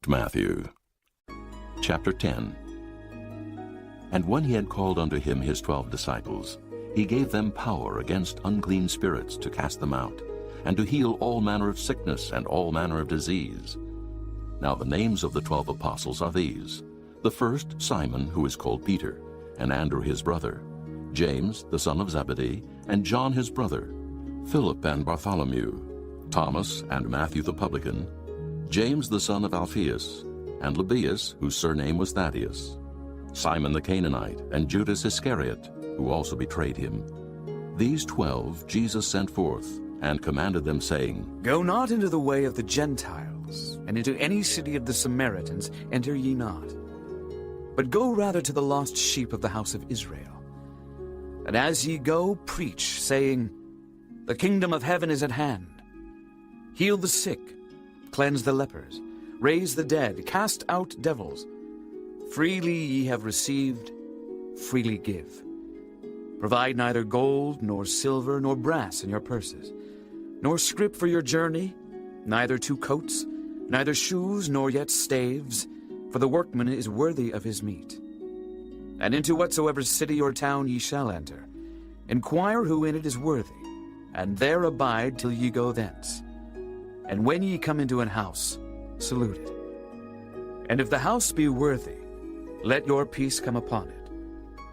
Matthew chapter 10. And when he had called unto him his 12 disciples, he gave them power against unclean spirits to cast them out, and to heal all manner of sickness and all manner of disease. Now the names of the 12 apostles are these: the first, Simon, who is called Peter, and Andrew his brother, James the son of Zebedee, and John his brother, Philip and Bartholomew, Thomas and Matthew the publican, James the son of Alphaeus, and Lebbaeus, whose surname was Thaddeus, Simon the Canaanite, and Judas Iscariot, who also betrayed him. These 12 Jesus sent forth, and commanded them, saying, Go not into the way of the Gentiles, and into any city of the Samaritans enter ye not, but go rather to the lost sheep of the house of Israel. And as ye go, preach, saying, The kingdom of heaven is at hand. Heal the sick, cleanse the lepers, raise the dead, cast out devils. Freely ye have received, freely give. Provide neither gold, nor silver, nor brass in your purses, nor scrip for your journey, neither 2 coats, neither shoes, nor yet staves, for the workman is worthy of his meat. And into whatsoever city or town ye shall enter, inquire who in it is worthy, and there abide till ye go thence. And when ye come into an house, salute it. And if the house be worthy, let your peace come upon it.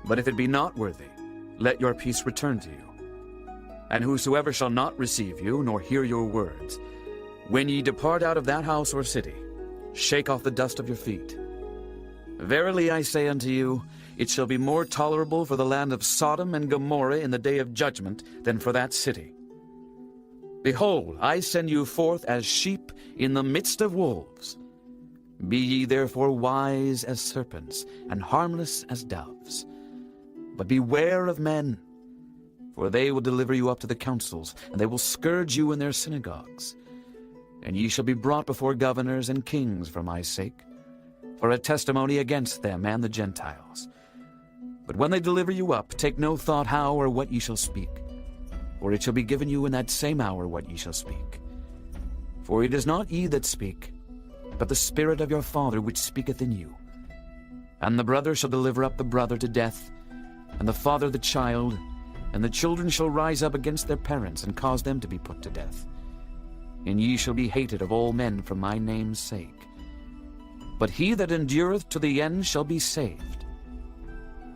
But if it be not worthy, let your peace return to you. And whosoever shall not receive you, nor hear your words, when ye depart out of that house or city, shake off the dust of your feet. Verily I say unto you, it shall be more tolerable for the land of Sodom and Gomorrah in the day of judgment than for that city. Behold, I send you forth as sheep in the midst of wolves. Be ye therefore wise as serpents, and harmless as doves. But beware of men, for they will deliver you up to the councils, and they will scourge you in their synagogues. And ye shall be brought before governors and kings for my sake, for a testimony against them and the Gentiles. But when they deliver you up, take no thought how or what ye shall speak, for it shall be given you in that same hour what ye shall speak. For it is not ye that speak, but the Spirit of your Father which speaketh in you. And the brother shall deliver up the brother to death, and the father the child, and the children shall rise up against their parents, and cause them to be put to death. And ye shall be hated of all men for my name's sake. But he that endureth to the end shall be saved.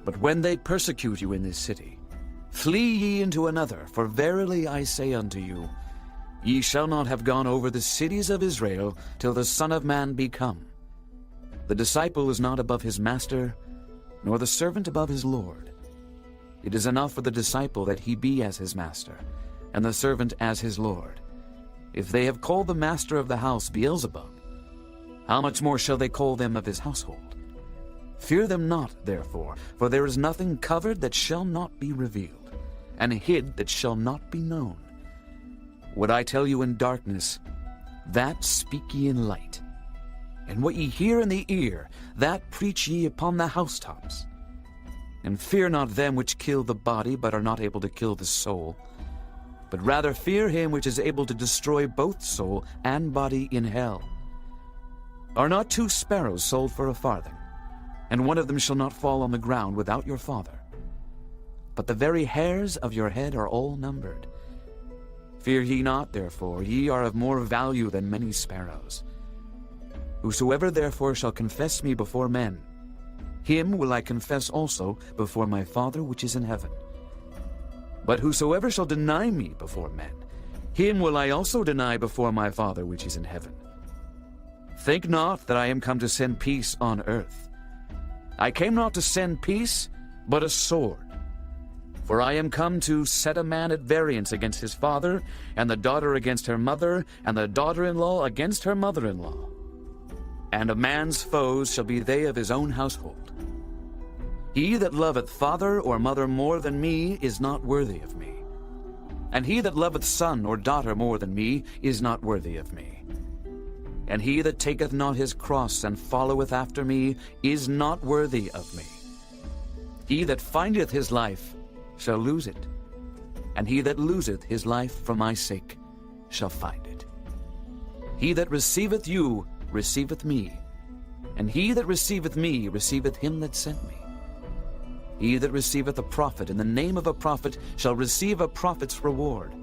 But when they persecute you in this city, flee ye into another, for verily I say unto you, ye shall not have gone over the cities of Israel till the Son of Man be come. The disciple is not above his master, nor the servant above his Lord. It is enough for the disciple that he be as his master, and the servant as his Lord. If they have called the master of the house Beelzebub, how much more shall they call them of his household? Fear them not, therefore, for there is nothing covered that shall not be revealed, and hid that shall not be known. What I tell you in darkness, that speak ye in light. And what ye hear in the ear, that preach ye upon the housetops. And fear not them which kill the body, but are not able to kill the soul, but rather fear him which is able to destroy both soul and body in hell. Are not 2 sparrows sold for a farthing, and one of them shall not fall on the ground without your Father? But the very hairs of your head are all numbered. Fear ye not, therefore, ye are of more value than many sparrows. Whosoever therefore shall confess me before men, him will I confess also before my Father which is in heaven. But whosoever shall deny me before men, him will I also deny before my Father which is in heaven. Think not that I am come to send peace on earth. I came not to send peace, but a sword. For I am come to set a man at variance against his father, and the daughter against her mother, and the daughter-in-law against her mother-in-law. And a man's foes shall be they of his own household. He that loveth father or mother more than me is not worthy of me. And he that loveth son or daughter more than me is not worthy of me. And he that taketh not his cross and followeth after me is not worthy of me. He that findeth his life shall lose it, and he that loseth his life for my sake shall find it. He that receiveth you receiveth me, And he that receiveth me receiveth him that sent me. He that receiveth a prophet in the name of a prophet shall receive a prophet's reward.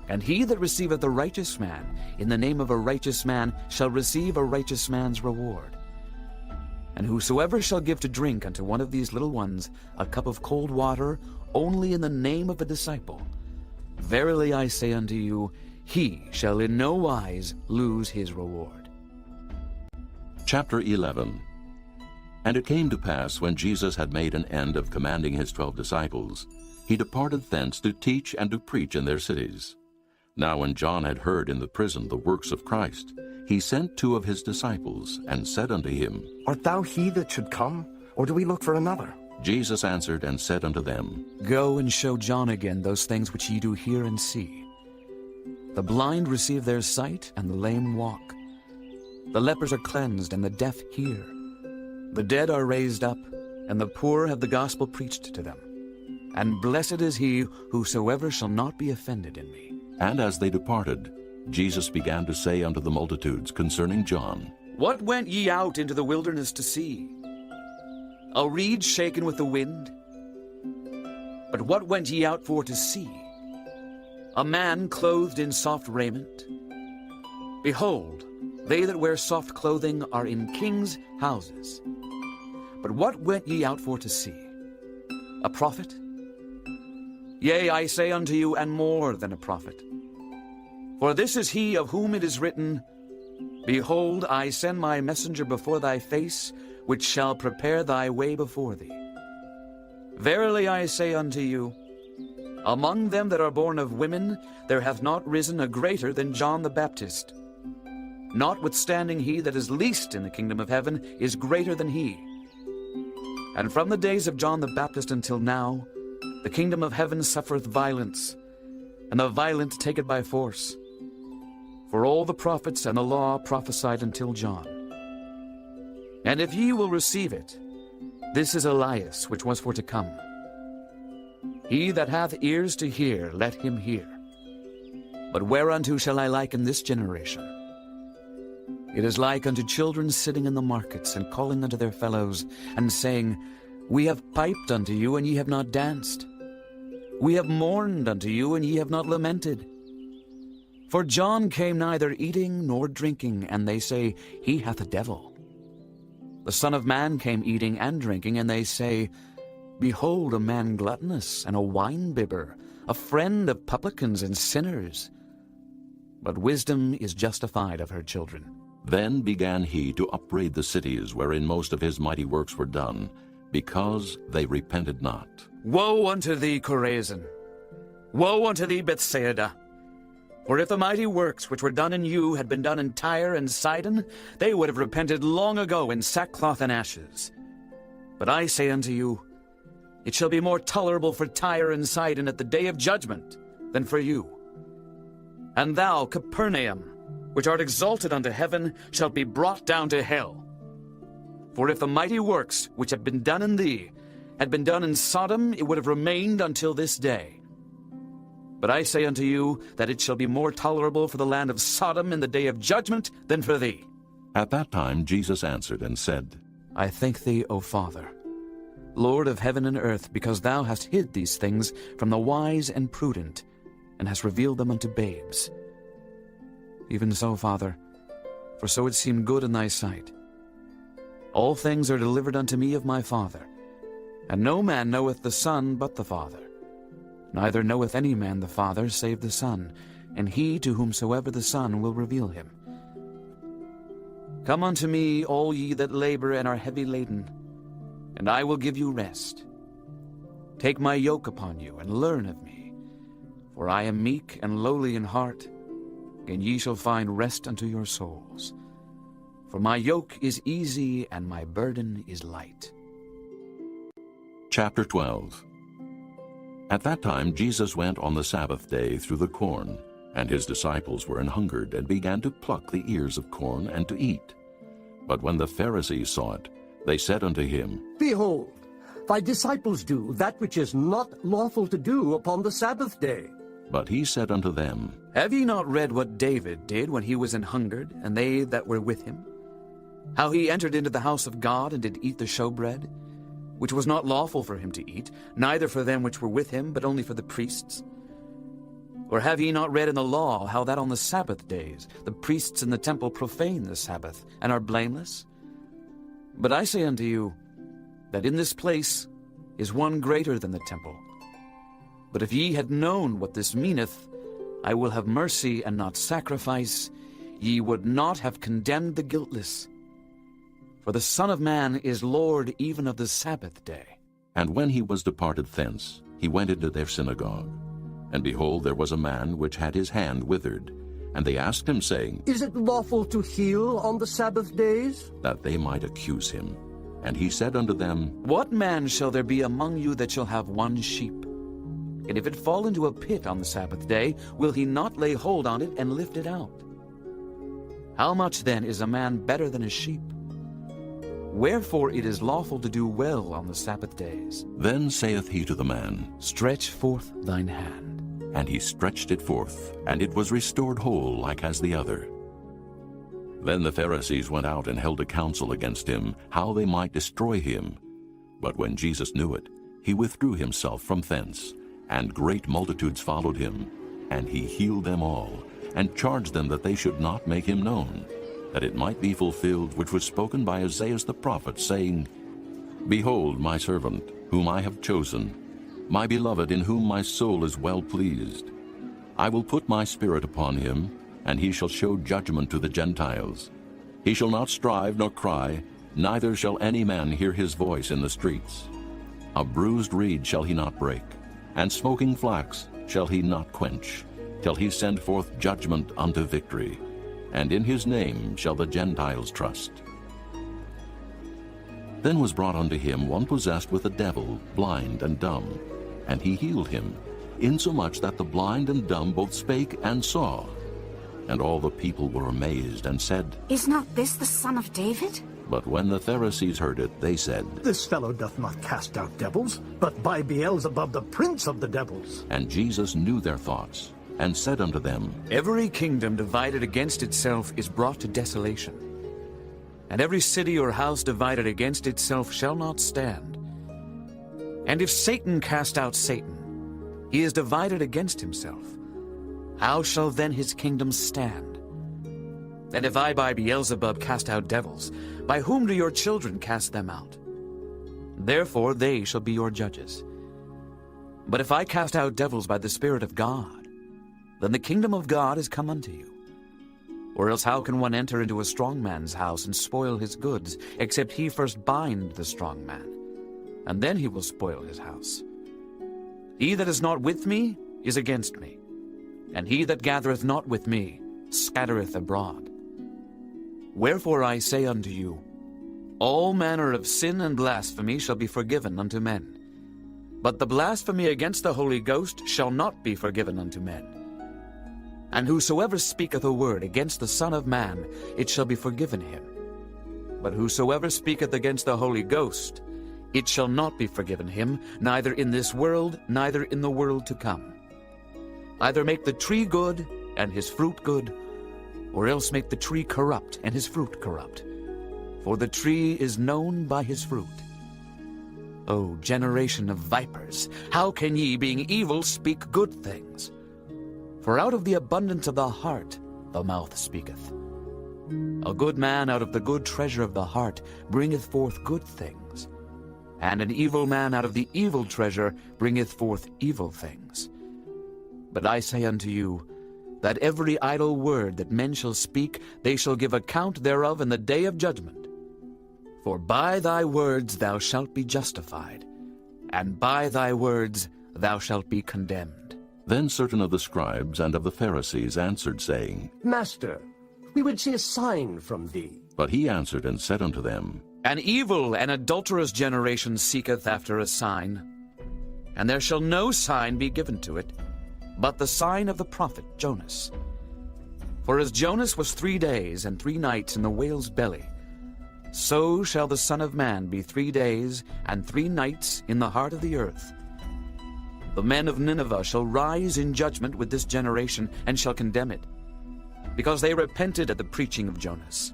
And he that receiveth a righteous man in the name of a righteous man shall receive a righteous man's reward. And whosoever shall give to drink unto one of these little ones a cup of cold water only in the name of a disciple, verily I say unto you, he shall in no wise lose his reward. Chapter 11. And it came to pass, when Jesus had made an end of commanding his 12 disciples, he departed thence to teach and to preach in their cities. Now when John had heard in the prison the works of Christ, he sent 2 of his disciples, and said unto him, Art thou he that should come, or do we look for another? Jesus answered and said unto them, Go and show John again those things which ye do hear and see. The blind receive their sight, and the lame walk. The lepers are cleansed, and the deaf hear. The dead are raised up, and the poor have the gospel preached to them. And blessed is he whosoever shall not be offended in me. And as they departed, Jesus began to say unto the multitudes concerning John, What went ye out into the wilderness to see? A reed shaken with the wind? But what went ye out for to see? A man clothed in soft raiment? Behold, they that wear soft clothing are in kings' houses. But what went ye out for to see? A prophet? Yea, I say unto you, and more than a prophet. For this is he of whom it is written, Behold, I send my messenger before thy face, which shall prepare thy way before thee. Verily I say unto you, among them that are born of women there hath not risen a greater than John the Baptist. Notwithstanding he that is least in the kingdom of heaven is greater than he. And from the days of John the Baptist until now, the kingdom of heaven suffereth violence, and the violent take it by force. For all the prophets and the law prophesied until John. And if ye will receive it, this is Elias which was for to come. He that hath ears to hear, let him hear. But whereunto shall I liken this generation? It is like unto children sitting in the markets, and calling unto their fellows, and saying, We have piped unto you, and ye have not danced. We have mourned unto you, and ye have not lamented. For John came neither eating nor drinking, and they say, He hath a devil. The Son of Man came eating and drinking, and they say, Behold, a man gluttonous, and a wine-bibber, a friend of publicans and sinners. But wisdom is justified of her children. Then began he to upbraid the cities wherein most of his mighty works were done, because they repented not. Woe unto thee, Chorazin! Woe unto thee, Bethsaida! For if the mighty works which were done in you had been done in Tyre and Sidon, they would have repented long ago in sackcloth and ashes. But I say unto you, it shall be more tolerable for Tyre and Sidon at the day of judgment than for you. And thou, Capernaum, which art exalted unto heaven, shalt be brought down to hell. For if the mighty works which have been done in thee had been done in Sodom, it would have remained until this day. But I say unto you that it shall be more tolerable for the land of Sodom in the day of judgment than for thee. At that time Jesus answered and said, I thank thee, O Father, Lord of heaven and earth, because thou hast hid these things from the wise and prudent, and hast revealed them unto babes. Even so, Father, for so it seemed good in thy sight. All things are delivered unto me of my Father, and no man knoweth the Son but the Father. Neither knoweth any man the Father save the Son, and he to whomsoever the Son will reveal him. Come unto me, all ye that labor and are heavy laden, and I will give you rest. Take my yoke upon you, and learn of me, for I am meek and lowly in heart, and ye shall find rest unto your souls. For my yoke is easy, and my burden is light. Chapter 12. At that time Jesus went on the Sabbath day through the corn, and his disciples were an hungered, and began to pluck the ears of corn, and to eat. But when the Pharisees saw it, they said unto him, Behold, thy disciples do that which is not lawful to do upon the Sabbath day. But he said unto them, Have ye not read what David did when he was an hungered, and they that were with him? How he entered into the house of God and did eat the showbread, which was not lawful for him to eat, neither for them which were with him, but only for the priests? Or have ye not read in the law how that on the Sabbath days the priests in the temple profane the Sabbath, and are blameless? But I say unto you, that in this place is one greater than the temple. But if ye had known what this meaneth, I will have mercy and not sacrifice, ye would not have condemned the guiltless. For the Son of Man is Lord even of the Sabbath day. And when he was departed thence, he went into their synagogue. And behold, there was a man which had his hand withered. And they asked him, saying, Is it lawful to heal on the Sabbath days? that they might accuse him. And he said unto them, What man shall there be among you that shall have one sheep? And if it fall into a pit on the Sabbath day, will he not lay hold on it and lift it out? How much then is a man better than a sheep? Wherefore it is lawful to do well on the Sabbath days. Then saith he to the man, Stretch forth thine hand. and he stretched it forth, and it was restored whole like as the other. Then the Pharisees went out and held a council against him, how they might destroy him. But when Jesus knew it, he withdrew himself from thence, and great multitudes followed him. And he healed them all, and charged them that they should not make him known, that it might be fulfilled which was spoken by Isaiah the prophet, saying, Behold my servant, whom I have chosen, my beloved, in whom my soul is well pleased. I will put my spirit upon him, and he shall show judgment to the Gentiles. He shall not strive nor cry, neither shall any man hear his voice in the streets. A bruised reed shall he not break, and smoking flax shall he not quench, till he send forth judgment unto victory. And in his name shall the Gentiles trust. Then was brought unto him one possessed with a devil, blind and dumb. And he healed him, insomuch that the blind and dumb both spake and saw. And all the people were amazed, and said, Is not this the son of David? But when the Pharisees heard it, they said, This fellow doth not cast out devils, but by Beelzebub the prince of the devils. And Jesus knew their thoughts, and said unto them, Every kingdom divided against itself is brought to desolation. And every city or house divided against itself shall not stand. And if Satan cast out Satan, he is divided against himself. How shall then his kingdom stand? And if I by Beelzebub cast out devils, by whom do your children cast them out? Therefore they shall be your judges. But if I cast out devils by the Spirit of God, then the kingdom of God is come unto you. Or else how can one enter into a strong man's house and spoil his goods, except he first bind the strong man? And then he will spoil his house. He that is not with me is against me, and he that gathereth not with me scattereth abroad. Wherefore I say unto you, all manner of sin and blasphemy shall be forgiven unto men, but the blasphemy against the Holy Ghost shall not be forgiven unto men. And whosoever speaketh a word against the Son of Man, it shall be forgiven him. But whosoever speaketh against the Holy Ghost, it shall not be forgiven him, neither in this world, neither in the world to come. Either make the tree good, and his fruit good, or else make the tree corrupt, and his fruit corrupt. For the tree is known by his fruit. O generation of vipers, how can ye, being evil, speak good things? For out of the abundance of the heart the mouth speaketh. A good man out of the good treasure of the heart bringeth forth good things, and an evil man out of the evil treasure bringeth forth evil things. But I say unto you, that every idle word that men shall speak, they shall give account thereof in the day of judgment. For by thy words thou shalt be justified, and by thy words thou shalt be condemned. Then certain of the scribes and of the Pharisees answered, saying, Master, we would see a sign from thee. But he answered and said unto them, An evil and adulterous generation seeketh after a sign, and there shall no sign be given to it, but the sign of the prophet Jonas. For as Jonas was 3 days and 3 nights in the whale's belly, so shall the Son of Man be 3 days and 3 nights in the heart of the earth. The men of Nineveh shall rise in judgment with this generation, and shall condemn it, because they repented at the preaching of Jonas.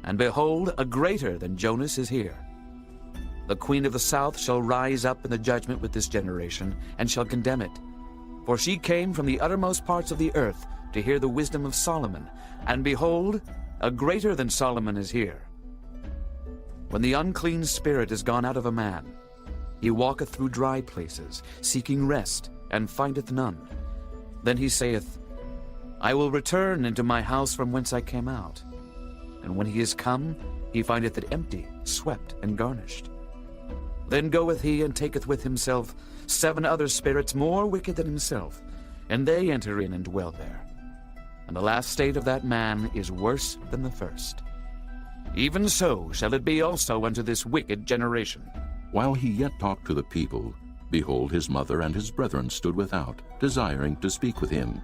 And behold, a greater than Jonas is here. The queen of the south shall rise up in the judgment with this generation, and shall condemn it. For she came from the uttermost parts of the earth to hear the wisdom of Solomon. And behold, a greater than Solomon is here. When the unclean spirit is gone out of a man, he walketh through dry places, seeking rest, and findeth none. Then he saith, I will return into my house from whence I came out. And when he is come, he findeth it empty, swept, and garnished. Then goeth he and taketh with himself 7 other spirits more wicked than himself, and they enter in and dwell there. And the last state of that man is worse than the first. Even so shall it be also unto this wicked generation. While he yet talked to the people, behold, his mother and his brethren stood without, desiring to speak with him.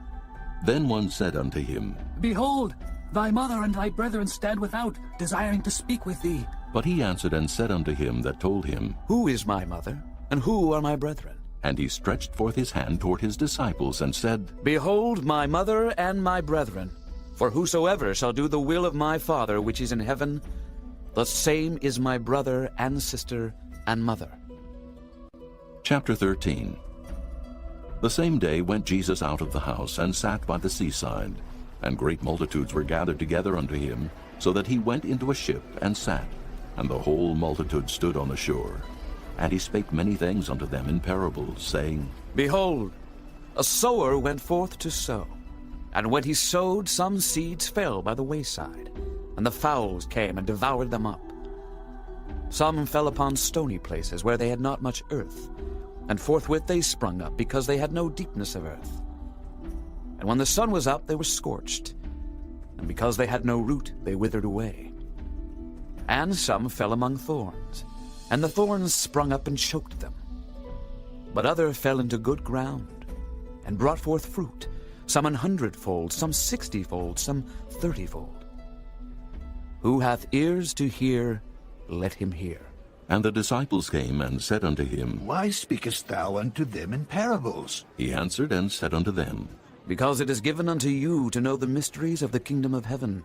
Then one said unto him, Behold, thy mother and thy brethren stand without, desiring to speak with thee. But he answered and said unto him that told him, Who is my mother, and who are my brethren? And he stretched forth his hand toward his disciples, and said, Behold my mother and my brethren. For whosoever shall do the will of my Father which is in heaven, the same is my brother and sister and mother. Chapter 13. The same day went Jesus out of the house, and sat by the seaside. And great multitudes were gathered together unto him, so that he went into a ship, and sat. And the whole multitude stood on the shore. And he spake many things unto them in parables, saying, Behold, a sower went forth to sow. And when he sowed, some seeds fell by the wayside, and the fowls came and devoured them up. Some fell upon stony places, where they had not much earth, and forthwith they sprung up, because they had no deepness of earth. And when the sun was up, they were scorched, and because they had no root, they withered away. And some fell among thorns, and the thorns sprung up and choked them. But other fell into good ground, and brought forth fruit, some 100-fold, some 60-fold, some 30-fold. Who hath ears to hear, let him hear. And the disciples came and said unto him, Why speakest thou unto them in parables? He answered and said unto them, Because it is given unto you to know the mysteries of the kingdom of heaven,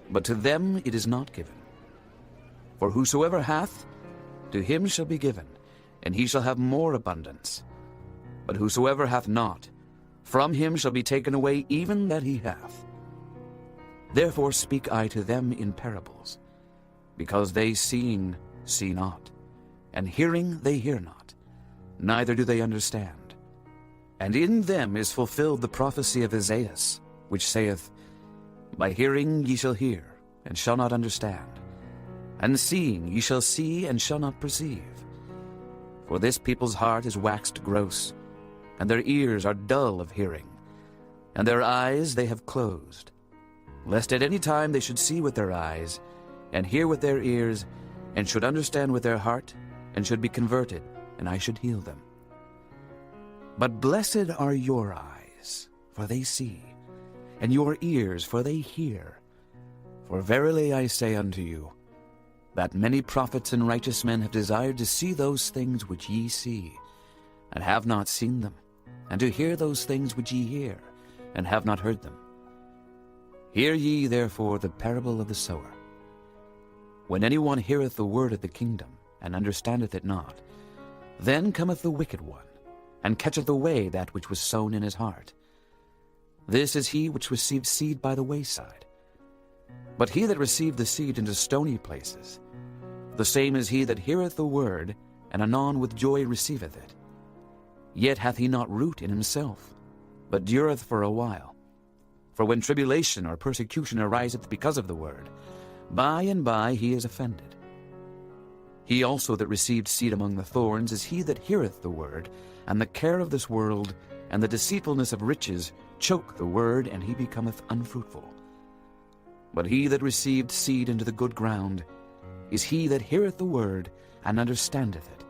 but to them it is not given. For whosoever hath, to him shall be given, and he shall have more abundance. But whosoever hath not, from him shall be taken away even that he hath. Therefore speak I to them in parables, because they seeing see not, and hearing they hear not, neither do they understand. And in them is fulfilled the prophecy of Isaiah, which saith, By hearing ye shall hear, and shall not understand, and seeing ye shall see, and shall not perceive. For this people's heart is waxed gross, and their ears are dull of hearing, and their eyes they have closed, lest at any time they should see with their eyes, and hear with their ears, and should understand with their heart, and should be converted, and I should heal them. But blessed are your eyes, for they see, and your ears, for they hear. For verily I say unto you, that many prophets and righteous men have desired to see those things which ye see, and have not seen them, and to hear those things which ye hear, and have not heard them. Hear ye therefore the parable of the sower. When any one heareth the word of the kingdom, and understandeth it not, then cometh the wicked one, and catcheth away that which was sown in his heart. This is he which received seed by the wayside. But he that received the seed into stony places, the same is he that heareth the word, and anon with joy receiveth it. Yet hath he not root in himself, but dureth for a while. For when tribulation or persecution ariseth because of the word, by and by he is offended. He also that received seed among the thorns is he that heareth the word, and the care of this world, and the deceitfulness of riches, choke the word, and he becometh unfruitful. But he that received seed into the good ground is he that heareth the word, and understandeth it,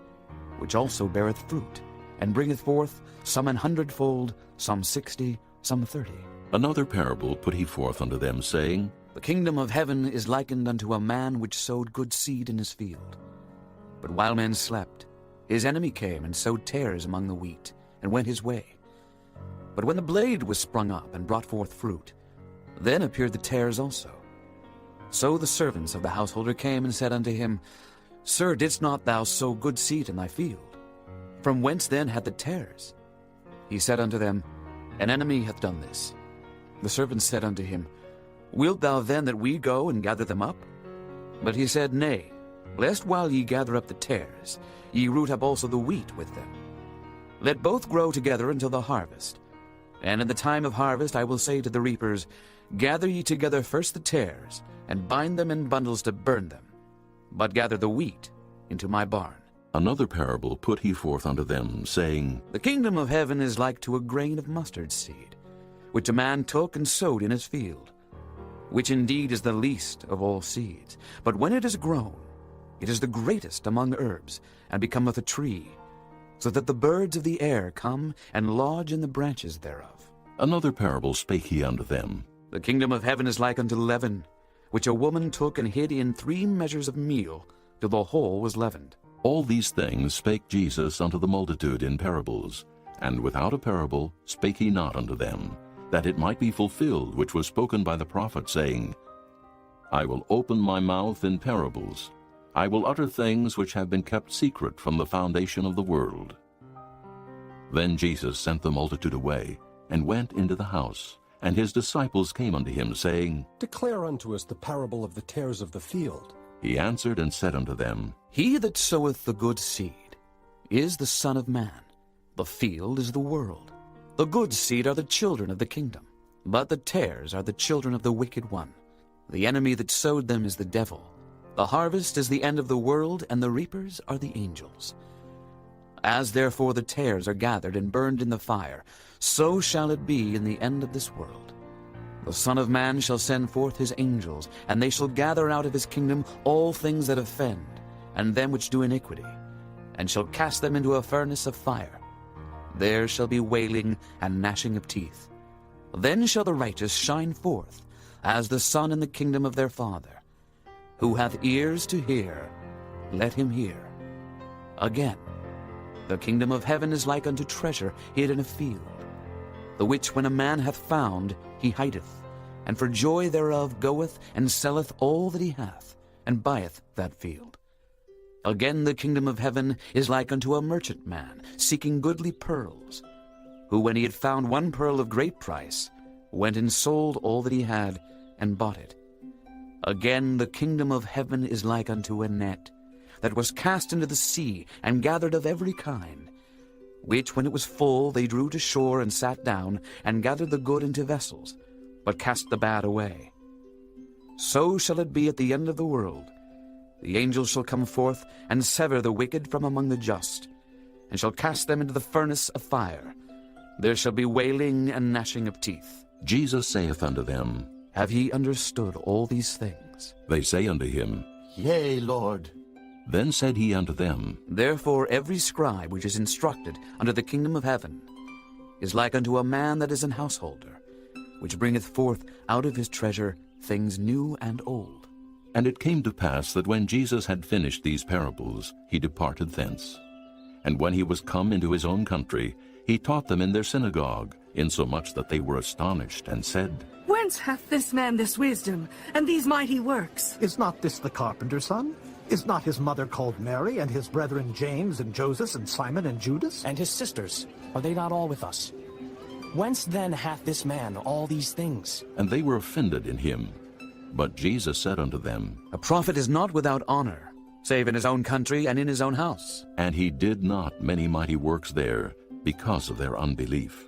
which also beareth fruit, and bringeth forth some 100-fold, some 60, some 30. Another parable put he forth unto them, saying, The kingdom of heaven is likened unto a man which sowed good seed in his field. But while men slept, his enemy came and sowed tares among the wheat, and went his way. But when the blade was sprung up and brought forth fruit, then appeared the tares also. So the servants of the householder came and said unto him, Sir, didst not thou sow good seed in thy field? From whence then had the tares? He said unto them, An enemy hath done this. The servants said unto him, Wilt thou then that we go and gather them up? But he said, Nay, lest while ye gather up the tares, ye root up also the wheat with them. Let both grow together until the harvest. And in the time of harvest I will say to the reapers, Gather ye together first the tares, and bind them in bundles to burn them, but gather the wheat into my barn. Another parable put he forth unto them, saying, The kingdom of heaven is like to a grain of mustard seed, which a man took and sowed in his field, which indeed is the least of all seeds. But when it is grown, it is the greatest among herbs, and becometh a tree, so that the birds of the air come and lodge in the branches thereof. Another parable spake he unto them, The kingdom of heaven is like unto leaven, which a woman took and hid in 3 measures of meal, till the whole was leavened. All these things spake Jesus unto the multitude in parables, and without a parable spake he not unto them, that it might be fulfilled which was spoken by the prophet, saying, I will open my mouth in parables. I will utter things which have been kept secret from the foundation of the world. Then Jesus sent the multitude away, and went into the house. And his disciples came unto him, saying, Declare unto us the parable of the tares of the field. He answered and said unto them, He that soweth the good seed is the Son of Man. The field is the world. The good seed are the children of the kingdom, but the tares are the children of the wicked one. The enemy that sowed them is the devil. The harvest is the end of the world, and the reapers are the angels. As therefore the tares are gathered and burned in the fire, so shall it be in the end of this world. The Son of Man shall send forth his angels, and they shall gather out of his kingdom all things that offend, and them which do iniquity, and shall cast them into a furnace of fire. There shall be wailing and gnashing of teeth. Then shall the righteous shine forth, as the sun in the kingdom of their Father. Who hath ears to hear, let him hear. Again, the kingdom of heaven is like unto treasure hid in a field, the which when a man hath found, he hideth, and for joy thereof goeth and selleth all that he hath, and buyeth that field. Again the kingdom of heaven is like unto a merchantman seeking goodly pearls, who when he had found one pearl of great price, went and sold all that he had, and bought it. Again the kingdom of heaven is like unto a net, that was cast into the sea, and gathered of every kind, which when it was full they drew to shore, and sat down, and gathered the good into vessels, but cast the bad away. So shall it be at the end of the world. The angels shall come forth, and sever the wicked from among the just, and shall cast them into the furnace of fire. There shall be wailing and gnashing of teeth. Jesus saith unto them, Have ye understood all these things? They say unto him, Yea, Lord. Then said he unto them, Therefore every scribe which is instructed unto the kingdom of heaven is like unto a man that is an householder, which bringeth forth out of his treasure things new and old. And it came to pass that when Jesus had finished these parables, he departed thence. And when he was come into his own country, he taught them in their synagogue, insomuch that they were astonished, and said, Whence hath this man this wisdom, and these mighty works? Is not this the carpenter's son? Is not his mother called Mary, and his brethren James and Joseph and Simon and Judas? And his sisters, are they not all with us? Whence then hath this man all these things? And they were offended in him. But Jesus said unto them, A prophet is not without honor, save in his own country and in his own house. And he did not many mighty works there, because of their unbelief.